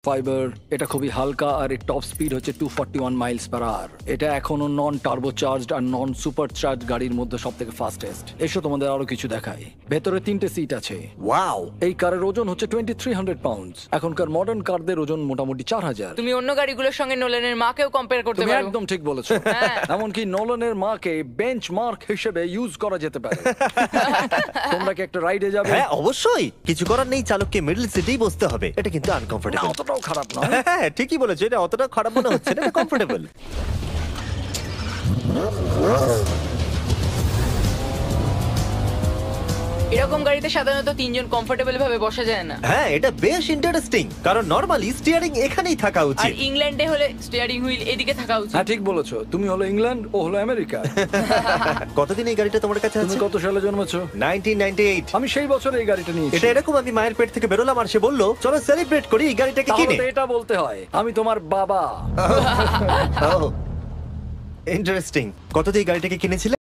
Fibre. এটা খুবই হালকা আর এর টপ স্পিড হচ্ছে 241 মাইলস পার আওয়ার। এটা এখনো নন টার্বো চার্জড আর নন সুপার চার্জ গাড়ির মধ্যে সব থেকে ফাস্টেস্ট। এসো তোমাদের আরো কিছু দেখাই। ভেতরে 3টে সিট আছে। ওয়াও, এই কারের ওজন হচ্ছে 2300 পাউন্ডস। এখনকার মডার্ন কারদের ওজন মোটামুটি 4000। তুমি অন্য গাড়িগুলোর সঙ্গে নোলানের মাকেও কম্পেয়ার করতে তুমি পারো। একদম ঠিক বলেছো। হ্যাঁ। এমনকি নোলানের মাকে বেঞ্চমার্ক হিসেবে ইউজ করা যেতে পারে। তোমরা কি একটা রাইডে যাবে? হ্যাঁ অবশ্যই। কিছু করার নেই, চালককে মিডল সিটেই বসতে হবে। এটা কিন্তু না, আনকমফোর্টেবল। অতটাও খারাপ নয়। হ্যাঁ ঠিকই বলেছো, এটা অতটা খারাপ মনে হচ্ছে না, কমফোর্টেবল। এরকম গাড়িতে সাধারণত তিনজন কমফোর্টেবল ভাবে বসা যায় না। হ্যাঁ এটা বেশ ইন্টারেস্টিং, কারণ নরমালি স্টিয়ারিং এখানেই থাকা আর উচিত। ইংল্যান্ডে হলে স্টিয়ারিং হুইল এদিকে থাকা উচিত। হ্যাঁ ঠিক বলেছো। তুমি হলো ইংল্যান্ড, ও হলো আমেরিকা। কতদিন এই গাড়িটা তোমার কাছে তুমি আছে? কত সালে জন্মেছো? 1998। আমি সেই বছর এই গাড়িটা নিয়েছি। এটা এরকম, আমি মায়ের পেট থেকে বেরোলাম আর সে বললো চলো সেলিব্রেট করি এই গাড়িটাকে তাহলে কিনে। তো এটা বলতে হয় আমি তোমার বাবা। ইন্টারেস্টিং। কত দিয়ে এই গাড়িটাকে কিনেছিলে?